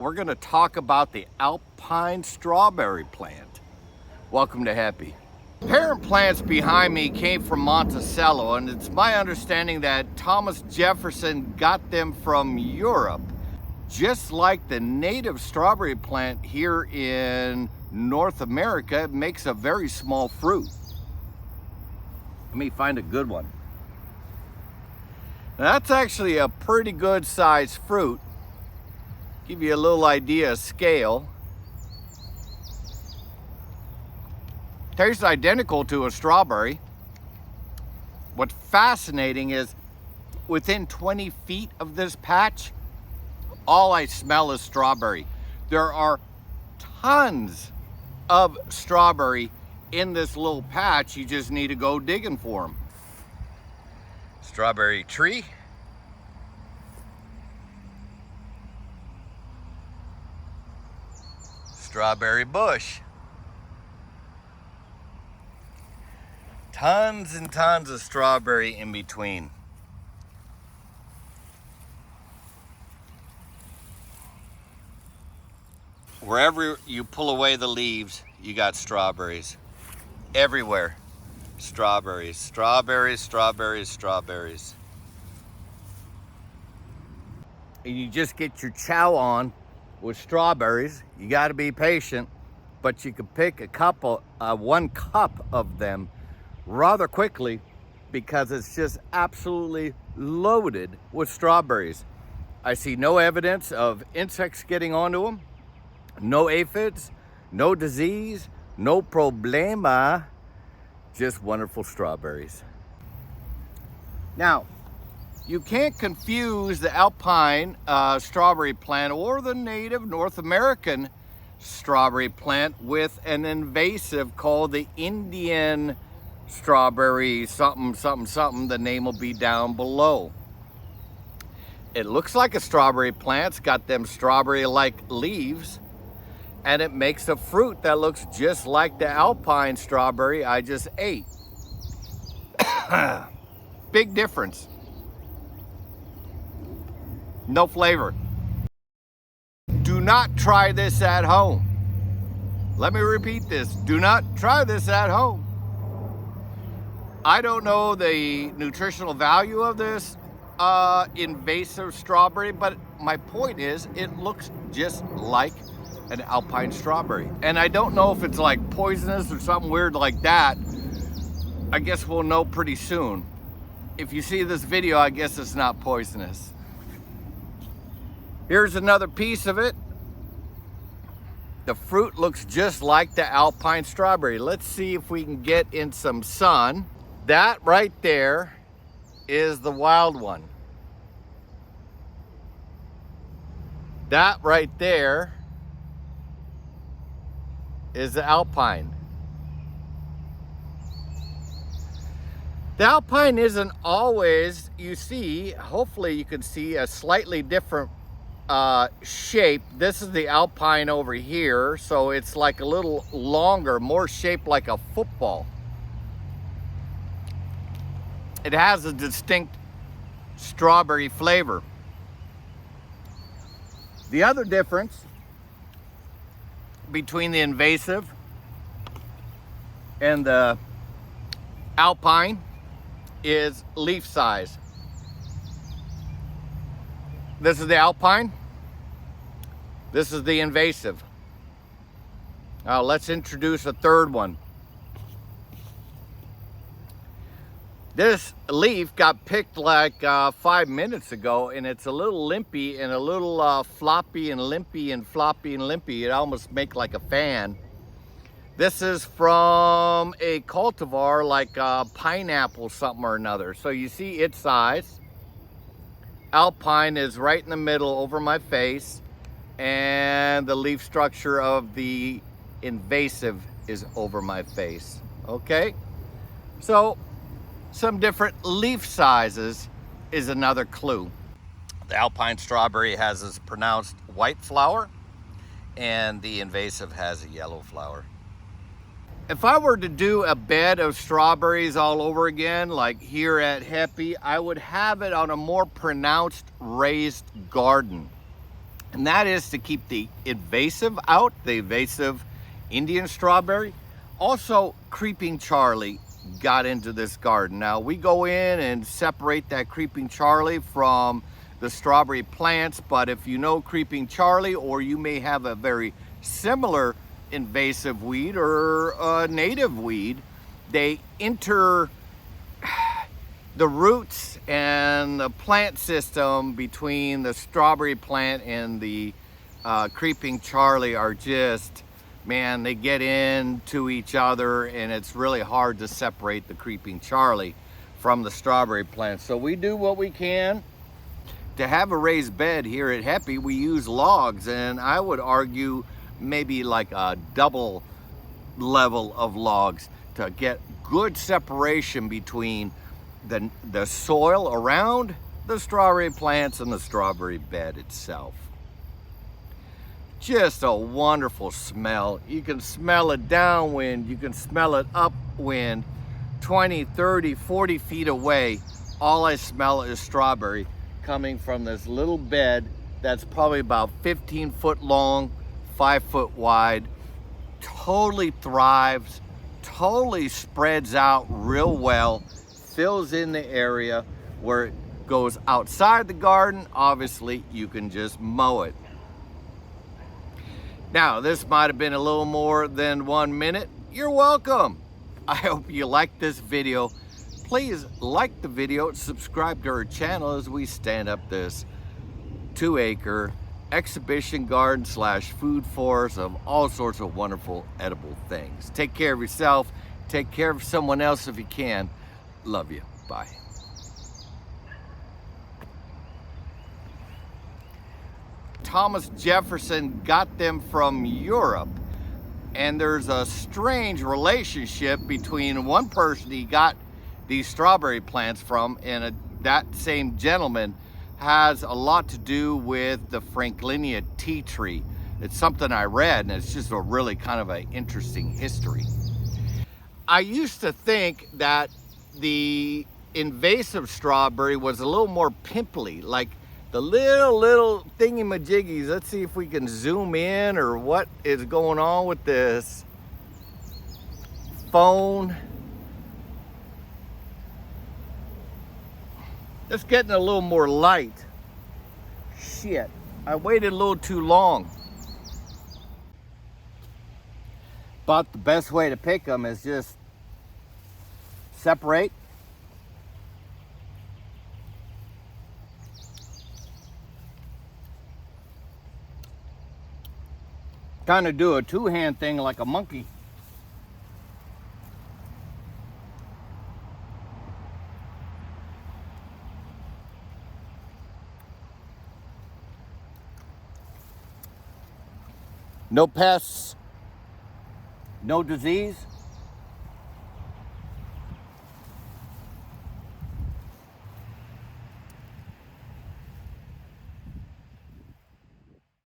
We're going to talk about the Alpine Strawberry plant. Welcome to Happy. Parent plants behind me came from Monticello, and it's my understanding that Thomas Jefferson got them from Europe. Just like the native strawberry plant here in North America, it makes a very small fruit. Let me find a good one. Now, that's actually a pretty good sized fruit. Give you a little idea of scale. Tastes identical to a strawberry. What's fascinating is within 20 feet of this patch, all I smell is strawberry. There are tons of strawberry in this little patch. You just need to go digging for them. Strawberry tree. Strawberry bush. Tons and tons of strawberry in between. Wherever you pull away the leaves, you got strawberries. Everywhere. Strawberries, strawberries, strawberries, strawberries. And you just get your chow on with strawberries. You got to be patient, but you can pick one cup of them rather quickly because it's just absolutely loaded with strawberries. I see no evidence of insects getting onto them, no aphids, no disease, no problema, just wonderful strawberries. Now, you can't confuse the Alpine strawberry plant or the native North American strawberry plant with an invasive called the Indian strawberry something, something, something. The name will be down below. It looks like a strawberry plant. It's got them strawberry-like leaves, and it makes a fruit that looks just like the Alpine strawberry I just ate. Big difference. No flavor. Do not try this at home. Let me repeat this. Do not try this at home. I don't know the nutritional value of this invasive strawberry, but my point is it looks just like an Alpine strawberry. And I don't know if it's like poisonous or something weird like that. I guess we'll know pretty soon. If you see this video, I guess it's not poisonous. Here's another piece of it. The fruit looks just like the Alpine strawberry. Let's see if we can get in some sun. That right there is the wild one. That right there is the Alpine. The Alpine isn't always, you see, hopefully you can see a slightly different shape. This is the Alpine over here, so it's like a little longer, more shaped like a football. It has a distinct strawberry flavor. The other difference between the invasive and the Alpine is leaf size. This is the Alpine. This is the invasive. Now let's introduce a third one. This leaf got picked like 5 minutes ago, and it's a little limpy and a little floppy and limpy and floppy and limpy. It almost makes like a fan. This is from a cultivar like pineapple something or another. So you see its size. Alpine is right in the middle over my face, and the leaf structure of the invasive is over my face. Okay, so some different leaf sizes is another clue. The Alpine strawberry has this pronounced white flower, and the invasive has a yellow flower. If I were to do a bed of strawberries all over again, like here at Happy, I would have it on a more pronounced raised garden. And that is to keep the invasive out, the invasive Indian strawberry. Also, Creeping Charlie got into this garden. Now, we go in and separate that Creeping Charlie from the strawberry plants, but if you know Creeping Charlie, or you may have a very similar invasive weed or a native weed, they enter the roots and the plant system between the strawberry plant and the Creeping Charlie are just, man, they get into each other, and it's really hard to separate the Creeping Charlie from the strawberry plant. So we do what we can to have a raised bed here at Heppy. We use logs, and I would argue maybe like a double level of logs to get good separation between the soil around the strawberry plants and the strawberry bed itself. Just a wonderful smell. You can smell it downwind, you can smell it upwind, 20, 30, 40 feet away. All I smell is strawberry coming from this little bed that's probably about 15 foot long, 5 foot wide. Totally thrives, totally spreads out real well, fills in the area. Where it goes outside the garden, obviously you can just mow it. Now, this might have been a little more than 1 minute. You're welcome. I hope you liked this video. Please like the video, subscribe to our channel as we stand up this 2-acre exhibition garden / food forest of all sorts of wonderful edible things. Take care of yourself. Take care of someone else if you can. Love you. Bye. Thomas Jefferson got them from Europe, and there's a strange relationship between one person he got these strawberry plants from, and that same gentleman has a lot to do with the Franklinia tea tree. It's something I read, and it's just a really kind of an interesting history. I used to think that the invasive strawberry was a little more pimply, like the little thingy-majiggies. Let's see if we can zoom in, or what is going on with this phone. It's getting a little more light. Shit, I waited a little too long. But the best way to pick them is just separate. Kind of do a two-hand thing like a monkey. No pests, no disease.